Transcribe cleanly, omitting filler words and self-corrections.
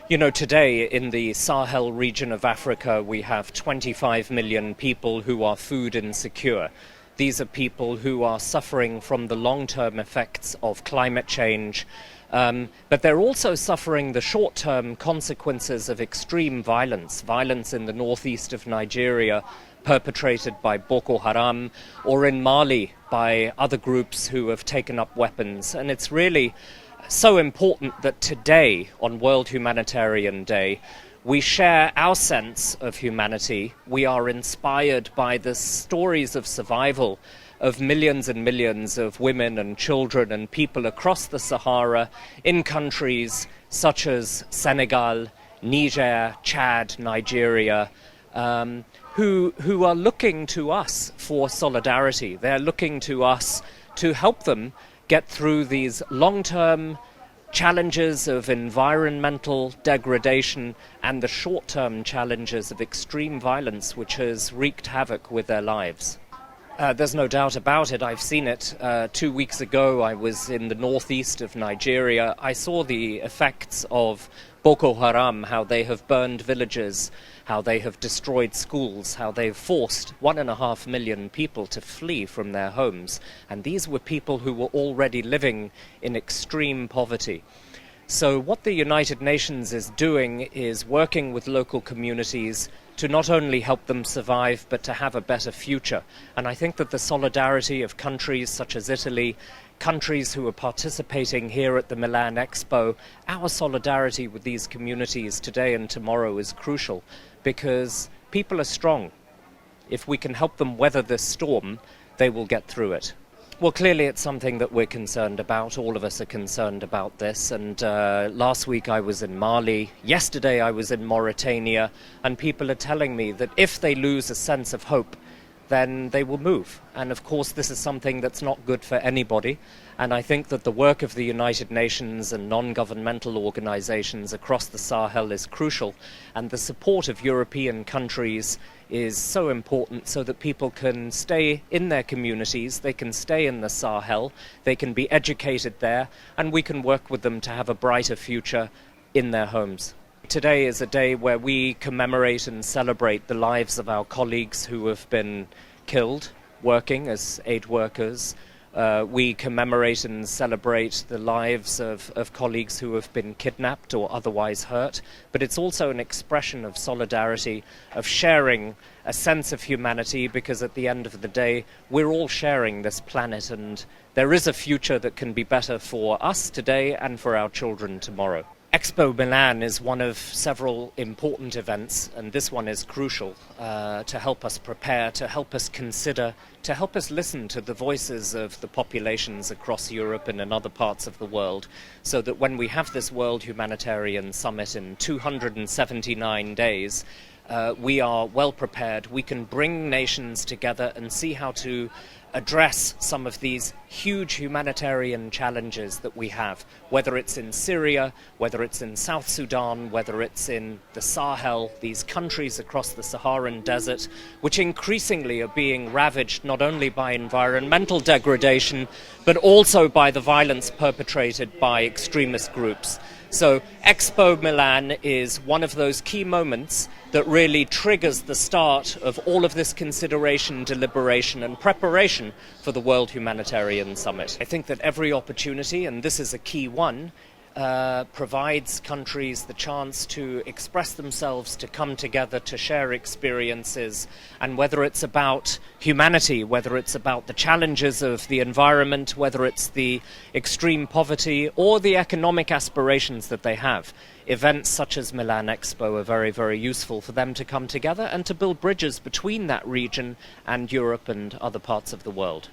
You know, today in the Sahel region of Africa, we have 25 million people who are food insecure. These are people who are suffering from the long-term effects of climate change, but they're also suffering the short-term consequences of extreme violence in the northeast of Nigeria, perpetrated by Boko Haram, or in Mali by other groups who have taken up weapons. And it's really so important that today, on World Humanitarian Day, we share our sense of humanity. We are inspired by the stories of survival of millions and millions of women and children and people across the Sahara in countries such as Senegal, Niger, Chad, Nigeria, who are looking to us for solidarity. They're looking to us to help them get through these long-term challenges of environmental degradation and the short-term challenges of extreme violence which has wreaked havoc with their lives. There's no doubt about it. I've seen it. 2 weeks ago I was in the northeast of Nigeria. I saw the effects of Boko Haram, how they have burned villages, how they have destroyed schools, how they've forced 1.5 million people to flee from their homes. And these were people who were already living in extreme poverty. So what the United Nations is doing is working with local communities to not only help them survive, but to have a better future. And I think that the solidarity of countries such as Italy, countries who are participating here at the Milan Expo, our solidarity with these communities today and tomorrow is crucial, because people are strong. If we can help them weather this storm, they will get through it. Well, clearly it's something that we're concerned about. All of us are concerned about this. And last week I was in Mali. Yesterday I was in Mauritania. And people are telling me that if they lose a sense of hope, then they will move. And of course this is something that's not good for anybody. And I think that the work of the United Nations and non-governmental organizations across the Sahel is crucial. And the support of European countries is so important so that people can stay in their communities, they can stay in the Sahel, they can be educated there, and we can work with them to have a brighter future in their homes. Today is a day where we commemorate and celebrate the lives of our colleagues who have been killed working as aid workers. We commemorate and celebrate the lives of colleagues who have been kidnapped or otherwise hurt, but it's also an expression of solidarity, of sharing a sense of humanity, because at the end of the day, we're all sharing this planet, and there is a future that can be better for us today and for our children tomorrow. Expo Milan is one of several important events, and this one is crucial to help us prepare, to help us consider, to help us listen to the voices of the populations across Europe and in other parts of the world, so that when we have this World Humanitarian Summit in 279 days, we are well prepared. We can bring nations together and see how to address some of these huge humanitarian challenges that we have, whether it's in Syria, whether it's in South Sudan, whether it's in the Sahel, these countries across the Saharan desert, which increasingly are being ravaged not only by environmental degradation, but also by the violence perpetrated by extremist groups. So Expo Milan is one of those key moments that really triggers the start of all of this consideration, deliberation and preparation for the World Humanitarian Summit. I think that every opportunity, and this is a key one, provides countries the chance to express themselves, to come together, to share experiences, and whether it's about humanity, whether it's about the challenges of the environment, whether it's the extreme poverty or the economic aspirations that they have, events such as Milan Expo are very, very useful for them to come together and to build bridges between that region and Europe and other parts of the world.